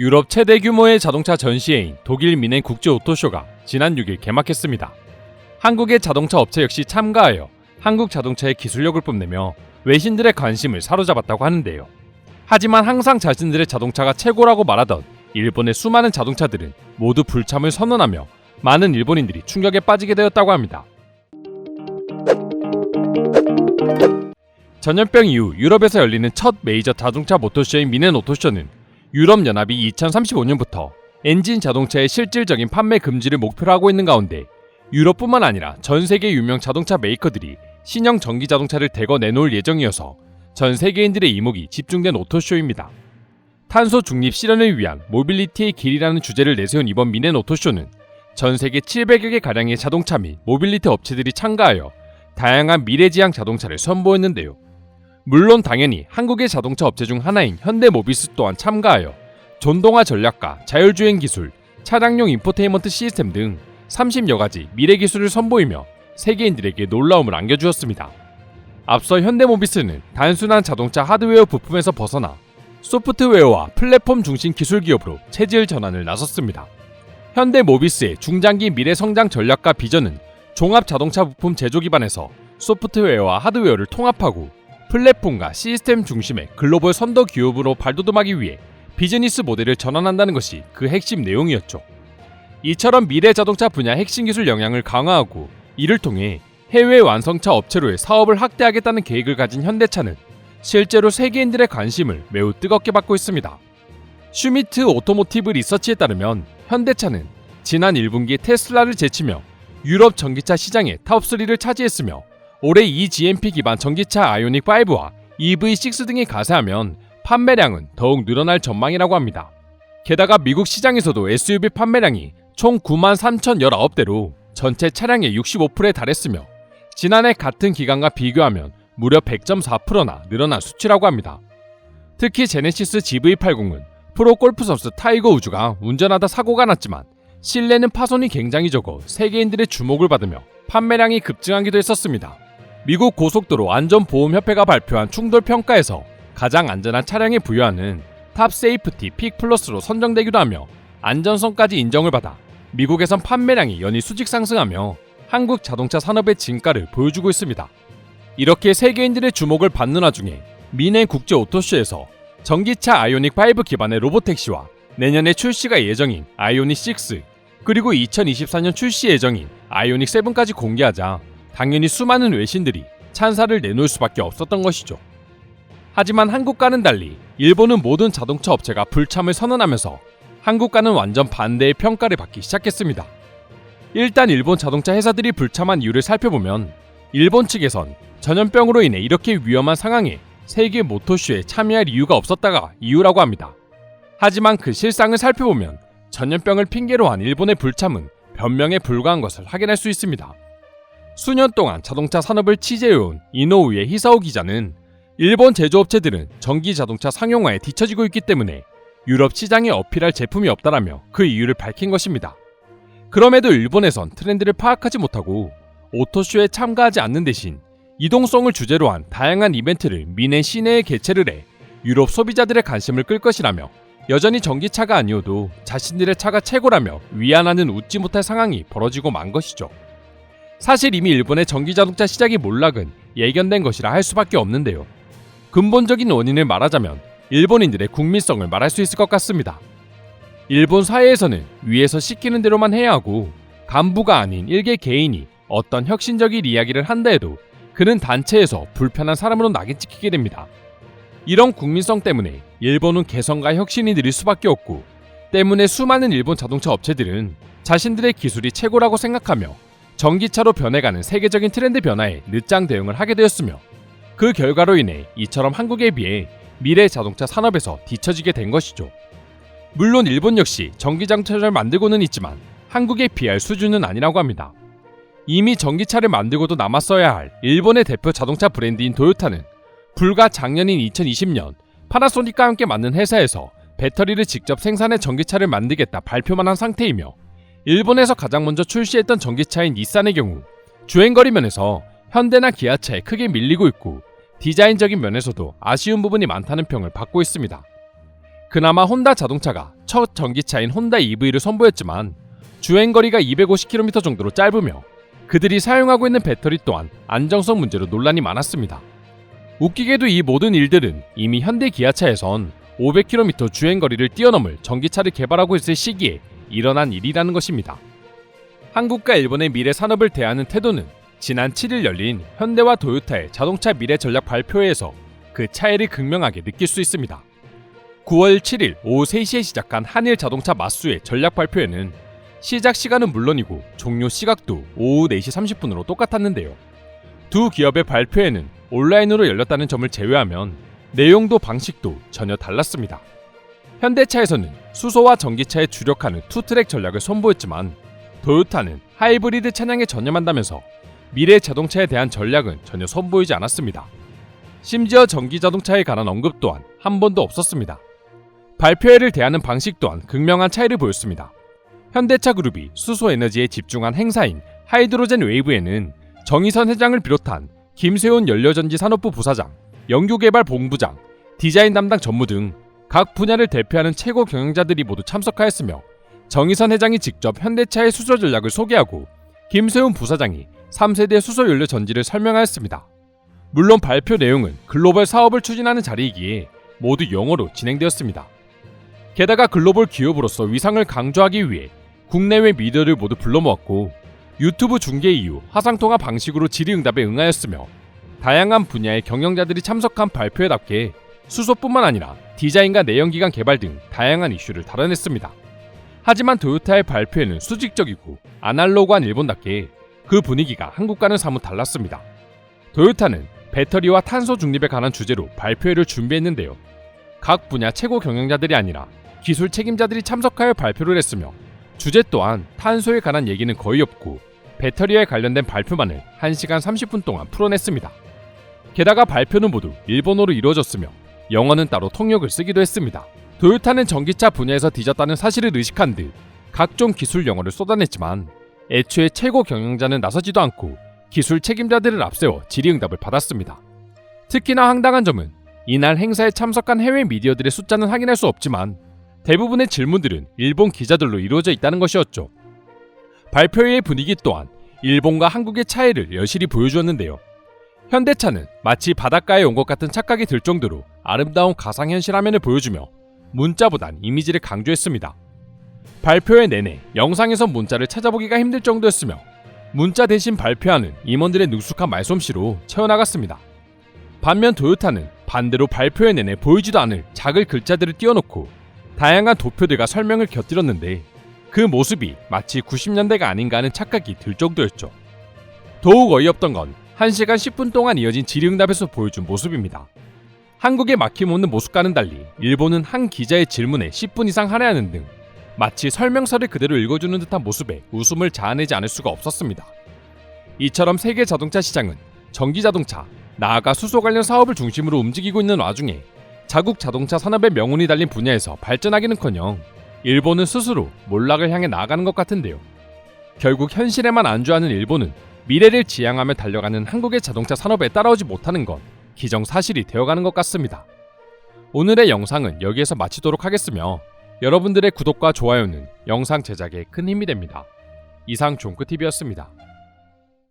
유럽 최대 규모의 자동차 전시회인 독일 미넨 국제 오토쇼가 지난 6일 개막했습니다. 한국의 자동차 업체 역시 참가하여 한국 자동차의 기술력을 뽐내며 외신들의 관심을 사로잡았다고 하는데요. 하지만 항상 자신들의 자동차가 최고라고 말하던 일본의 수많은 자동차들은 모두 불참을 선언하며 많은 일본인들이 충격에 빠지게 되었다고 합니다. 전염병 이후 유럽에서 열리는 첫 메이저 자동차 모터쇼인 미넨 오토쇼는 유럽연합이 2035년부터 엔진 자동차의 실질적인 판매 금지를 목표로 하고 있는 가운데 유럽뿐만 아니라 전 세계 유명 자동차 메이커들이 신형 전기 자동차를 대거 내놓을 예정이어서 전 세계인들의 이목이 집중된 오토쇼입니다. 탄소 중립 실현을 위한 모빌리티의 길이라는 주제를 내세운 이번 미넨 오토쇼는 전 세계 700여 개 가량의 자동차 및 모빌리티 업체들이 참가하여 다양한 미래지향 자동차를 선보였는데요. 물론 당연히 한국의 자동차 업체 중 하나인 현대모비스 또한 참가하여 전동화 전략과 자율주행 기술, 차량용 인포테인먼트 시스템 등 30여 가지 미래 기술을 선보이며 세계인들에게 놀라움을 안겨주었습니다. 앞서 현대모비스는 단순한 자동차 하드웨어 부품에서 벗어나 소프트웨어와 플랫폼 중심 기술 기업으로 체질 전환을 나섰습니다. 현대모비스의 중장기 미래 성장 전략과 비전은 종합 자동차 부품 제조 기반에서 소프트웨어와 하드웨어를 통합하고 플랫폼과 시스템 중심의 글로벌 선도 기업으로 발돋움하기 위해 비즈니스 모델을 전환한다는 것이 그 핵심 내용이었죠. 이처럼 미래 자동차 분야 핵심 기술 역량을 강화하고 이를 통해 해외 완성차 업체로의 사업을 확대하겠다는 계획을 가진 현대차는 실제로 세계인들의 관심을 매우 뜨겁게 받고 있습니다. 슈미트 오토모티브 리서치에 따르면 현대차는 지난 1분기에 테슬라를 제치며 유럽 전기차 시장의 탑3를 차지했으며 올해 eGMP 기반 전기차 아이오닉5와 EV6 등이 가세하면 판매량은 더욱 늘어날 전망이라고 합니다. 게다가 미국 시장에서도 SUV 판매량이 총 93,019대로 전체 차량의 65%에 달했으며 지난해 같은 기간과 비교하면 무려 100.4%나 늘어난 수치라고 합니다. 특히 제네시스 GV80은 프로 골프 선수 타이거 우즈가 운전하다 사고가 났지만 실내는 파손이 굉장히 적어 세계인들의 주목을 받으며 판매량이 급증하기도 했었습니다. 미국 고속도로 안전보험협회가 발표한 충돌 평가에서 가장 안전한 차량에 부여하는 탑 세이프티 픽 플러스로 선정되기도 하며 안전성까지 인정을 받아 미국에선 판매량이 연이 수직 상승하며 한국 자동차 산업의 진가를 보여주고 있습니다. 이렇게 세계인들의 주목을 받는 와중에 미넨 국제 오토쇼에서 전기차 아이오닉5 기반의 로보택시와 내년에 출시가 예정인 아이오닉6 그리고 2024년 출시 예정인 아이오닉7까지 공개하자 당연히 수많은 외신들이 찬사를 내놓을 수밖에 없었던 것이죠. 하지만 한국과는 달리 일본은 모든 자동차 업체가 불참을 선언하면서 한국과는 완전 반대의 평가를 받기 시작했습니다. 일단 일본 자동차 회사들이 불참한 이유를 살펴보면 일본 측에선 전염병으로 인해 이렇게 위험한 상황에 세계 모터쇼에 참여할 이유가 없었다가 이유라고 합니다. 하지만 그 실상을 살펴보면 전염병을 핑계로 한 일본의 불참은 변명에 불과한 것을 확인할 수 있습니다. 수년 동안 자동차 산업을 취재해온 이노우의 히사오 기자는 일본 제조업체들은 전기 자동차 상용화에 뒤처지고 있기 때문에 유럽 시장에 어필할 제품이 없다라며 그 이유를 밝힌 것입니다. 그럼에도 일본에선 트렌드를 파악하지 못하고 오토쇼에 참가하지 않는 대신 이동성을 주제로 한 다양한 이벤트를 미넨 시내에 개최를 해 유럽 소비자들의 관심을 끌 것이라며 여전히 전기차가 아니어도 자신들의 차가 최고라며 위안하는 웃지 못할 상황이 벌어지고 만 것이죠. 사실 이미 일본의 전기자동차 시장의 몰락은 예견된 것이라 할 수밖에 없는데요. 근본적인 원인을 말하자면 일본인들의 국민성을 말할 수 있을 것 같습니다. 일본 사회에서는 위에서 시키는 대로만 해야 하고 간부가 아닌 일개 개인이 어떤 혁신적인 이야기를 한다 해도 그는 단체에서 불편한 사람으로 낙인 찍히게 됩니다. 이런 국민성 때문에 일본은 개선과 혁신이 느릴 수밖에 없고 때문에 수많은 일본 자동차 업체들은 자신들의 기술이 최고라고 생각하며 전기차로 변해가는 세계적인 트렌드 변화에 늦장 대응을 하게 되었으며 그 결과로 인해 이처럼 한국에 비해 미래 자동차 산업에서 뒤처지게 된 것이죠. 물론 일본 역시 전기자동차를 만들고는 있지만 한국에 비할 수준은 아니라고 합니다. 이미 전기차를 만들고도 남았어야 할 일본의 대표 자동차 브랜드인 도요타는 불과 작년인 2020년 파나소닉과 함께 만든 회사에서 배터리를 직접 생산해 전기차를 만들겠다 발표만 한 상태이며 일본에서 가장 먼저 출시했던 전기차인 닛산의 경우 주행거리 면에서 현대나 기아차에 크게 밀리고 있고 디자인적인 면에서도 아쉬운 부분이 많다는 평을 받고 있습니다. 그나마 혼다 자동차가 첫 전기차인 혼다 EV를 선보였지만 주행거리가 250km 정도로 짧으며 그들이 사용하고 있는 배터리 또한 안정성 문제로 논란이 많았습니다. 웃기게도 이 모든 일들은 이미 현대 기아차에선 500km 주행거리를 뛰어넘을 전기차를 개발하고 있을 시기에 일어난 일이라는 것입니다. 한국과 일본의 미래 산업을 대하는 태도는 지난 7일 열린 현대와 도요타의 자동차 미래 전략 발표회에서 그 차이를 극명하게 느낄 수 있습니다. 9월 7일 오후 3시에 시작한 한일 자동차 맞수의 전략 발표회는 시작 시간은 물론이고 종료 시각도 오후 4시 30분으로 똑같았는데요. 두 기업의 발표회는 온라인으로 열렸다는 점을 제외하면 내용도 방식도 전혀 달랐습니다. 현대차에서는 수소와 전기차에 주력하는 투트랙 전략을 선보였지만 도요타는 하이브리드 차량에 전념한다면서 미래 자동차에 대한 전략은 전혀 선보이지 않았습니다. 심지어 전기 자동차에 관한 언급 또한 한 번도 없었습니다. 발표회를 대하는 방식 또한 극명한 차이를 보였습니다. 현대차 그룹이 수소 에너지에 집중한 행사인 하이드로젠 웨이브에는 정의선 회장을 비롯한 김세훈 연료전지 산업부 부사장, 연구개발 본부장, 디자인 담당 전무 등 각 분야를 대표하는 최고 경영자들이 모두 참석하였으며 정의선 회장이 직접 현대차의 수소 전략을 소개하고 김세훈 부사장이 3세대 수소 연료 전지를 설명하였습니다. 물론 발표 내용은 글로벌 사업을 추진하는 자리이기에 모두 영어로 진행되었습니다. 게다가 글로벌 기업으로서 위상을 강조하기 위해 국내외 미디어를 모두 불러 모았고 유튜브 중계 이후 화상통화 방식으로 질의응답에 응하였으며 다양한 분야의 경영자들이 참석한 발표회답게 수소뿐만 아니라 디자인과 내연기관 개발 등 다양한 이슈를 다뤄냈습니다. 하지만 도요타의 발표회는 수직적이고 아날로그한 일본답게 그 분위기가 한국과는 사뭇 달랐습니다. 도요타는 배터리와 탄소 중립에 관한 주제로 발표회를 준비했는데요. 각 분야 최고 경영자들이 아니라 기술 책임자들이 참석하여 발표를 했으며 주제 또한 탄소에 관한 얘기는 거의 없고 배터리에 관련된 발표만을 1시간 30분 동안 풀어냈습니다. 게다가 발표는 모두 일본어로 이루어졌으며 영어는 따로 통역을 쓰기도 했습니다. 도요타는 전기차 분야에서 뒤졌다는 사실을 의식한 듯 각종 기술 용어를 쏟아냈지만 애초에 최고 경영자는 나서지도 않고 기술 책임자들을 앞세워 질의응답을 받았습니다. 특히나 황당한 점은 이날 행사에 참석한 해외 미디어들의 숫자는 확인할 수 없지만 대부분의 질문들은 일본 기자들로 이루어져 있다는 것이었죠. 발표회의 분위기 또한 일본과 한국의 차이를 여실히 보여주었는데요. 현대차는 마치 바닷가에 온 것 같은 착각이 들 정도로 아름다운 가상현실 화면을 보여주며 문자보단 이미지를 강조했습니다. 발표회 내내 영상에서 문자를 찾아보기가 힘들 정도였으며 문자 대신 발표하는 임원들의 능숙한 말솜씨로 채워나갔습니다. 반면 도요타는 반대로 발표회 내내 보이지도 않을 작은 글자들을 띄워놓고 다양한 도표들과 설명을 곁들였는데 그 모습이 마치 90년대가 아닌가 하는 착각이 들 정도였죠. 더욱 어이없던 건 1시간 10분 동안 이어진 질의응답에서 보여준 모습입니다. 한국의 막힘없는 모습과는 달리 일본은 한 기자의 질문에 10분 이상 할애하는 등 마치 설명서를 그대로 읽어주는 듯한 모습에 웃음을 자아내지 않을 수가 없었습니다. 이처럼 세계 자동차 시장은 전기자동차, 나아가 수소 관련 사업을 중심으로 움직이고 있는 와중에 자국 자동차 산업의 명운이 달린 분야에서 발전하기는커녕 일본은 스스로 몰락을 향해 나아가는 것 같은데요. 결국 현실에만 안주하는 일본은 미래를 지향하며 달려가는 한국의 자동차 산업에 따라오지 못하는 건 기정사실이 되어가는 것 같습니다. 오늘의 영상은 여기에서 마치도록 하겠으며 여러분들의 구독과 좋아요는 영상 제작에 큰 힘이 됩니다. 이상 종크TV였습니다.